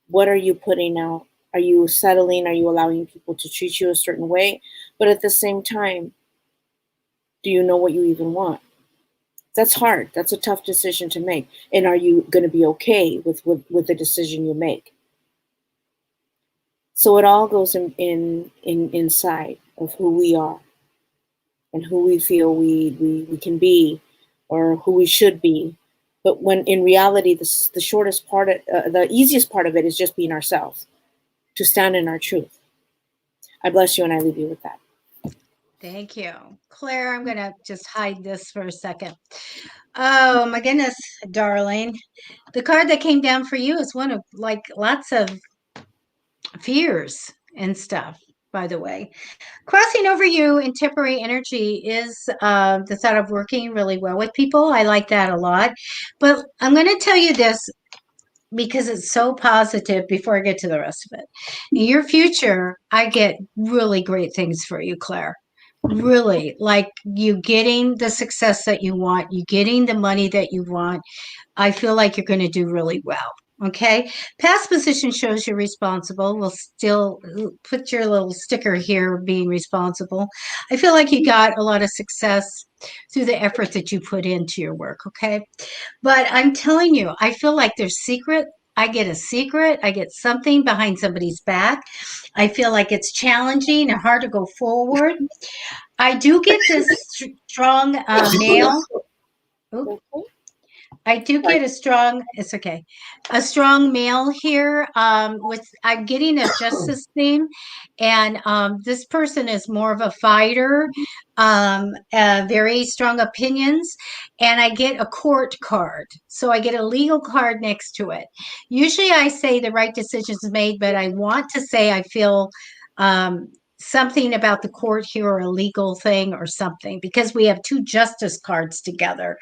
S2: what are you putting out? Are you settling? Are you allowing people to treat you a certain way? But at the same time, do you know what you even want? That's hard. That's a tough decision to make. And are you going to be okay with the decision you make? So it all goes in inside of who we are and who we feel we can be or who we should be. But when in reality, the shortest part, the easiest part of it is just being ourselves, to stand in our truth. I bless you and I leave you with that.
S1: Thank you. Claire, I'm going to just hide this for a second. Oh, my goodness, darling. The card that came down for you is one of like lots of fears and stuff, by the way. Crossing over you in temporary energy is the thought of working really well with people. I like that a lot. But I'm going to tell you this because it's so positive before I get to the rest of it. In your future, I get really great things for you, Claire. Really, like you getting the success that you want, you getting the money that you want. I feel like you're going to do really well. Okay. Past position shows you're responsible. We'll still put your little sticker here being responsible. I feel like you got a lot of success through the effort that you put into your work. Okay. But I'm telling you, I feel like there's secret. I get a secret. I get something behind somebody's back. I feel like it's challenging and hard to go forward. I do get this strong male. Oops. I do get a strong, it's okay, a strong male here. I'm getting a justice theme, and this person is more of a fighter, very strong opinions, and I get a court card. So I get a legal card next to it. Usually I say the right decision is made, but I want to say I feel something about the court here or a legal thing or something because we have two justice cards together.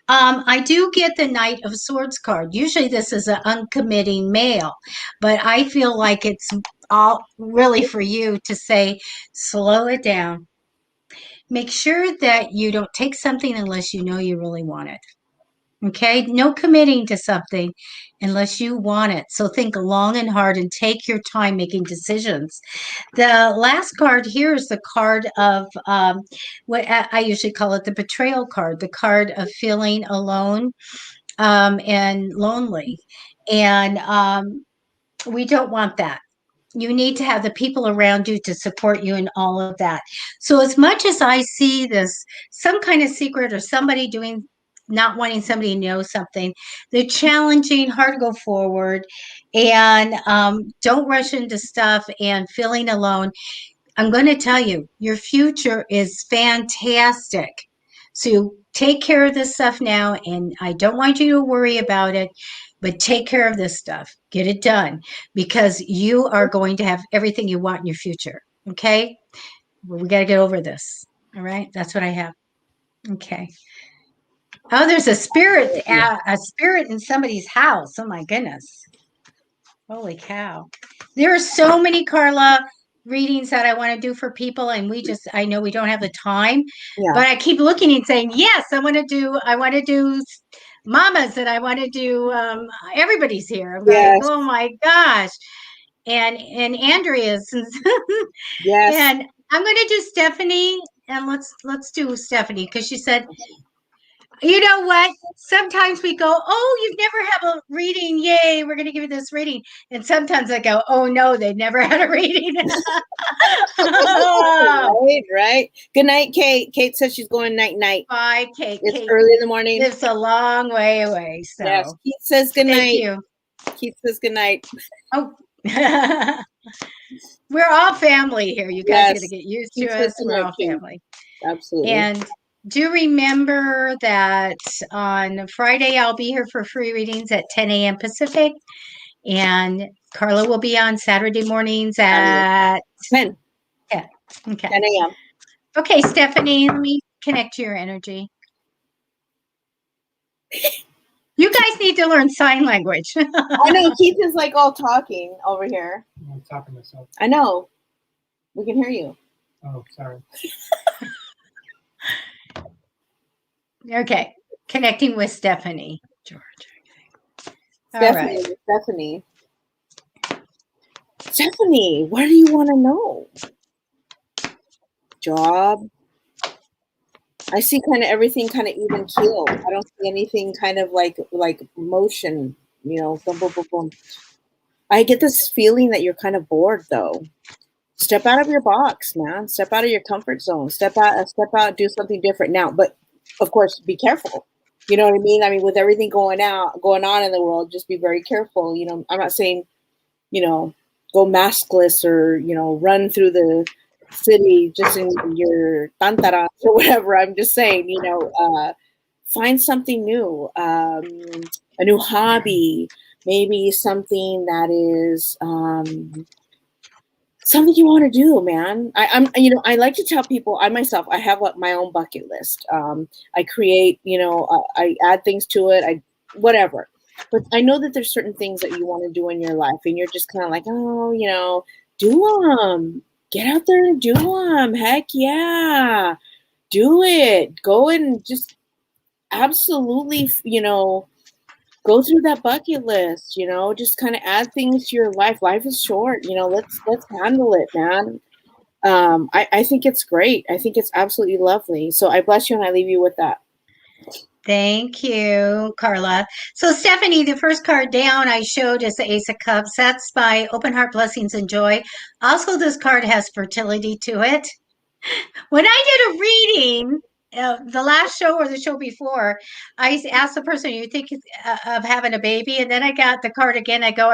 S1: I do get the Knight of Swords card. Usually this is an uncommitting male, but I feel like it's all really for you to say, slow it down. Make sure that you don't take something unless you know you really want it. Okay, no committing to something unless you want it. So think long and hard and take your time making decisions. The last card here is the card of what I usually call it the betrayal card, the card of feeling alone and lonely. And we don't want that. You need to have the people around you to support you in all of that. So, as much as I see this, some kind of secret or somebody doing not wanting somebody to know something. They're challenging, hard to go forward, and don't rush into stuff and feeling alone. I'm going to tell you, your future is fantastic. So take care of this stuff now, and I don't want you to worry about it, but take care of this stuff. Get it done because you are going to have everything you want in your future. Okay? Well, we got to get over this. All right? That's what I have. Okay. Oh, there's a spirit in somebody's house. Oh my goodness. Holy cow. There are so many, Carla, readings that I want to do for people, and I know we don't have the time, but I keep looking and saying, yes, I want to do mamas, and I want to do everybody's here. I'm like, oh my gosh. And Andrea's and I'm going to do Stephanie, and let's do Stephanie because she said, you know what? Sometimes we go, oh, you've never had a reading. Yay, we're going to give you this reading. And sometimes I go, oh, no, they never had a reading.
S2: Right. Good night, Kate. Kate says she's going night-night.
S1: Bye, Kate.
S2: It's
S1: Kate
S2: early in the morning.
S1: It's a long way away. So.
S2: Yes, Keith says good night.
S1: Thank you.
S2: Keith says good night.
S1: Oh. We're all family here. You guys are going to get used to us. We're all family.
S2: Absolutely.
S1: And do remember that on Friday, I'll be here for free readings at 10 a.m. Pacific. And Carla will be on Saturday mornings at
S2: 10.
S1: Yeah. Okay.
S2: 10 a.m.
S1: Okay, Stephanie, let me connect to your energy. You guys need to learn sign language.
S2: I know. Keith is like all talking over here.
S3: I'm talking to myself.
S2: I know. We can hear you.
S3: Oh, sorry.
S1: Okay. Connecting with Stephanie. George.
S2: Stephanie. Stephanie, what do you want to know? Job. I see kind of everything kind of even keel. I don't see anything kind of like motion, boom, boom, boom, boom. I get this feeling that you're kind of bored though. Step out of your box, man. Step out of your comfort zone. Step out, do something different now. But of course, be careful. You know what I mean? I mean, with everything going on in the world, just be very careful. I'm not saying, go maskless or, run through the city just in your tantaras or whatever. I'm just saying, find something new, a new hobby, maybe something that is something you want to do, man. I like to tell people, I have my own bucket list. I create, I add things to it, whatever. But I know that there's certain things that you want to do in your life, and you're just kind of like, oh, do them. Get out there and do them. Heck yeah. Do it. Go and just absolutely, go through that bucket list, just kind of add things to your life. Life is short, let's handle it, man. I think it's great. I think it's absolutely lovely. So I bless you and I leave you with that.
S1: Thank you, Carla. So Stephanie, the first card down I showed is the Ace of Cups. That's by Open Heart, Blessings, and Joy. Also, this card has fertility to it. When I did a reading, the last show or the show before, I asked the person, "You think of having a baby?" And then I got the card again. I go,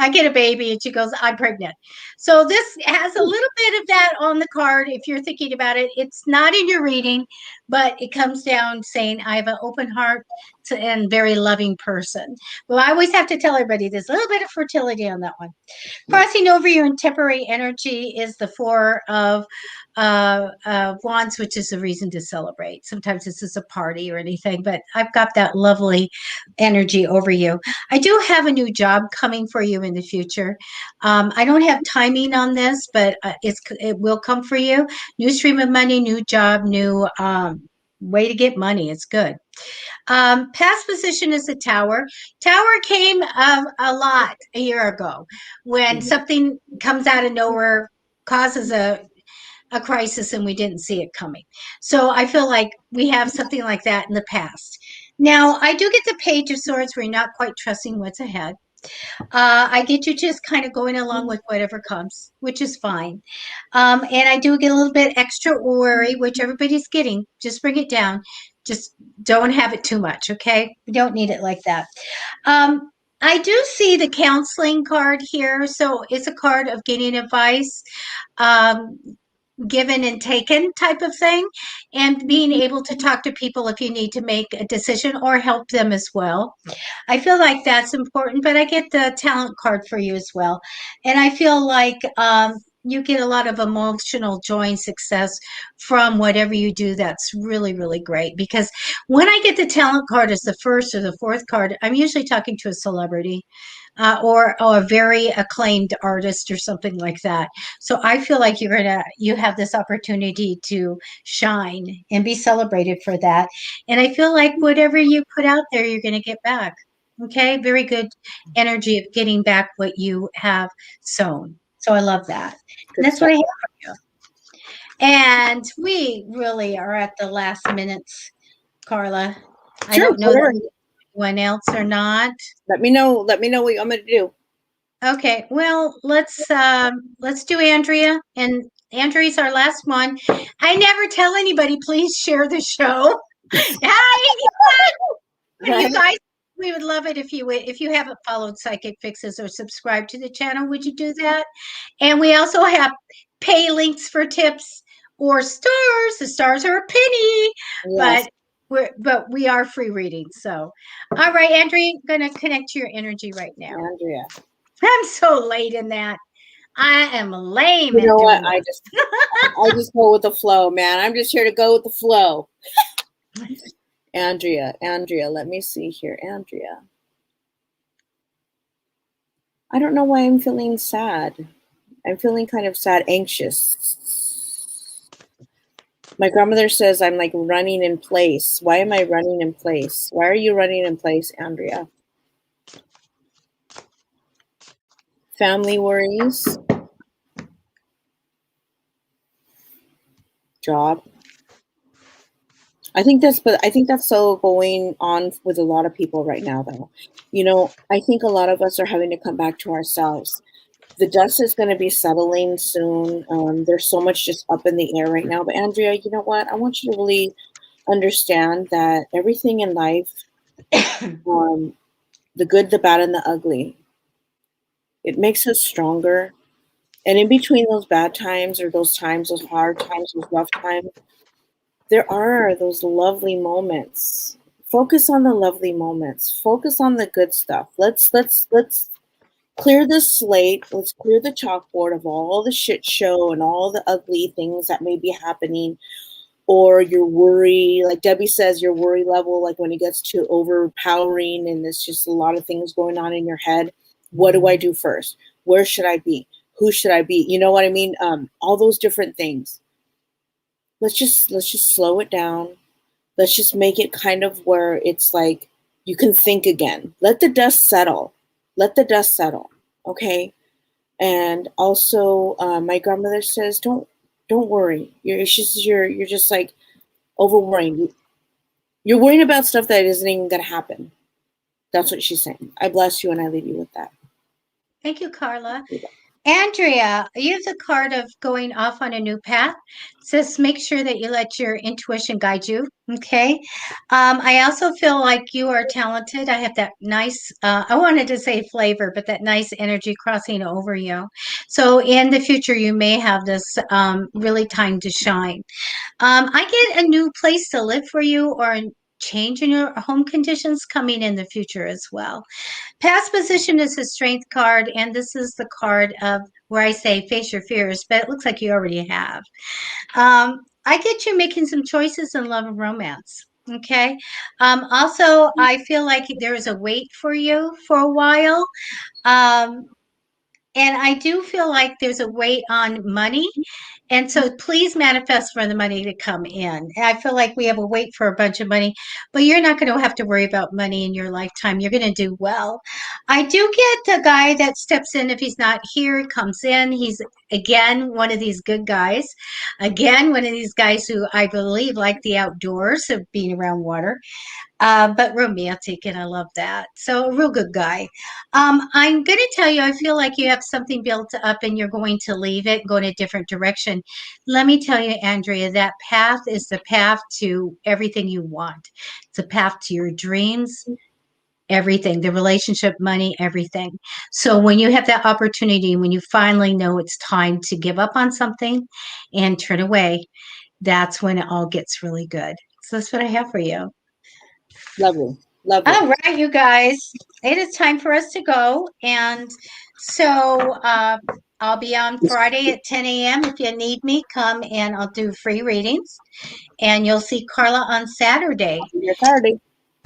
S1: I get a baby, and she goes, "I'm pregnant." So this has a little bit of that on the card. If you're thinking about it, it's not in your reading, but it comes down saying, "I have an open heart and very loving person." Well, I always have to tell everybody there's a little bit of fertility on that one. Crossing over you in temporary energy is the Four of Wands, which is a reason to celebrate. Sometimes this is a party or anything, but I've got that lovely energy over you. I do have a new job coming for you in the future. I don't have timing on this, but it will come for you. New stream of money, new job, new way to get money. It's good. Past position is the Tower. Tower came a lot a year ago when something comes out of nowhere, causes a crisis, and we didn't see it coming. So I feel like we have something like that in the past. Now, I do get the Page of Swords where you're not quite trusting what's ahead. I get you just kind of going along with whatever comes, which is fine. And I do get a little bit extra worry, which everybody's getting. Just bring it down. Just don't have it too much, okay? We don't need it like that. I do see the counseling card here. So it's a card of getting advice, um, given and taken type of thing, and being able to talk to people if you need to make a decision or help them as well. I feel like that's important, but I get the talent card for you as well. And I feel like you get a lot of emotional joy and success from whatever you do. That's really, really great. Because when I get the talent card as the first or the fourth card, I'm usually talking to a celebrity. Or a very acclaimed artist or something like that. So I feel like you have this opportunity to shine and be celebrated for that. And I feel like whatever you put out there, you're going to get back. Okay, very good energy of getting back what you have sown. So I love that. And that's what I have for you. And we really are at the last minutes, Carla.
S2: Sure,
S1: I don't know
S2: whatever.
S1: anyone else or not.
S2: Let me know what you want me to do.
S1: Okay, well, let's do Andrea, and Andrea's our last one. I never tell anybody, please share the show. Hi, you guys, we would love it if you haven't followed Psychic Fixes or subscribed to the channel, would you do that? And we also have pay links for tips or stars. The stars are a penny,
S2: Yes.
S1: but we are free reading. So, all right, Andrea, I'm gonna connect to your energy right now.
S2: Andrea.
S1: I'm so late in that. I am lame.
S2: You know what? I just go with the flow, man. I'm just here to go with the flow. Andrea, let me see here. Andrea. I don't know why I'm feeling sad. I'm feeling kind of sad, anxious. My grandmother says I'm like running in place. Why am I running in place? Why are you running in place, Andrea? Family worries. Job. I think that's so going on with a lot of people right now, though. You know, I think a lot of us are having to come back to ourselves. The dust is going to be settling soon. There's so much just up in the air right now. But Andrea, you know what? I want you to really understand that everything in life, the good, the bad, and the ugly, it makes us stronger. And in between those bad times or those times, those hard times, those rough times, there are those lovely moments. Focus on the lovely moments. Focus on the good stuff. Let's clear the slate. Let's clear the chalkboard of all the shit show and all the ugly things that may be happening, or your worry. Like Debbie says, your worry level, like when it gets too overpowering and there's just a lot of things going on in your head. What do I do first? Where should I be? Who should I be? You know what I mean? All those different things. Let's just slow it down. Let's just make it kind of where it's like you can think again. Let the dust settle. Let the dust settle. Okay. And also, my grandmother says, don't worry. You're just like over worrying. You're worrying about stuff that isn't even gonna happen. That's what she's saying. I bless you and I leave you with that.
S1: Thank you, Carla. Andrea, you have the card of going off on a new path. It says make sure that you let your intuition guide you. Okay. I also feel like you are talented. I have that nice, I wanted to say flavor, but that nice energy crossing over you. So in the future, you may have this really time to shine. I get a new place to live for you or a change in your home conditions coming in the future as well. Past position is a strength card, and this is the card of where I say face your fears, but it looks like you already have. I get you making some choices in love and romance. Okay. Also, I feel like there is a wait for you for a while. And I do feel like there's a weight on money. And so please manifest for the money to come in. I feel like we have a wait for a bunch of money, but you're not going to have to worry about money in your lifetime. You're going to do well. I do get the guy that steps in if he's not here, comes in. He's again, one of these good guys. Again, one of these guys who I believe like the outdoors of being around water. But romantic, and I love that. So a real good guy. I'm going to tell you, I feel like you have something built up and you're going to leave it, go in a different direction. Let me tell you, Andrea, that path is the path to everything you want. It's a path to your dreams, everything, the relationship, money, everything. So when you have that opportunity, when you finally know it's time to give up on something and turn away, that's when it all gets really good. So that's what I have for you.
S2: Lovely. Lovely.
S1: All right, you guys, it is time for us to go. And so I'll be on Friday at 10 a.m. If you need me, come and I'll do free readings. And you'll see Carla on Saturday.
S2: Saturday.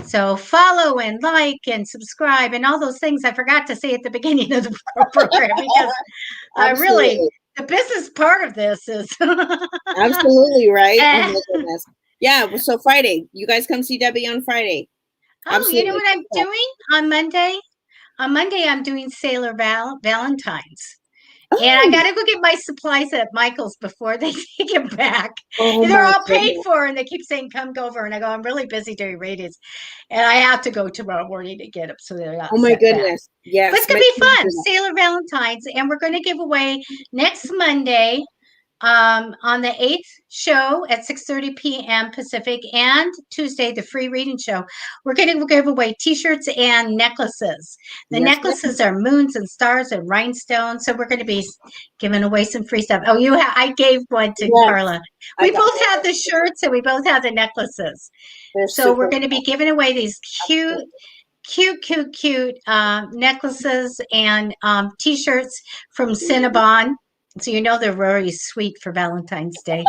S1: So follow and like and subscribe and all those things I forgot to say at the beginning of the program because I really, the business part of this is.
S2: Absolutely, right? Oh my goodness. Yeah, so Friday. You guys come see Debbie on Friday.
S1: Oh, absolutely. You know what I'm doing on Monday? On Monday, I'm doing Sailor Valentine's. Oh. And I got to go get my supplies at Michael's before they take it back. Oh, they're all paid for, and they keep saying, come go over. And I go, I'm really busy doing readings. And I have to go tomorrow morning to get them. So they're not.
S2: Oh, my goodness. Back. Yes.
S1: But it's going to be fun. Sailor Valentine's. And we're going to give away next Monday on the 8th show at 6:30 p.m. Pacific and Tuesday, the free reading show. We're going to give away t-shirts and necklaces. The necklaces are moons and stars and rhinestones. So we're going to be giving away some free stuff. Oh, I gave one to Carla. We both have the shirts and we both have the necklaces. So we're going to be giving away these cute necklaces and t-shirts from Cinnabon. So you know they're very sweet for Valentine's Day.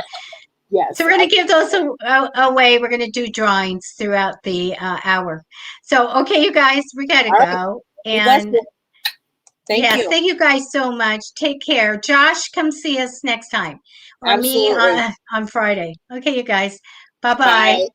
S1: Yes. So we're going to give those away. We're going to do drawings throughout the hour. So, okay, you guys, we got to go. And
S2: thank you.
S1: Thank you guys so much. Take care. Josh, come see us next time. Or me on Friday. Okay, you guys. Bye-bye. Bye.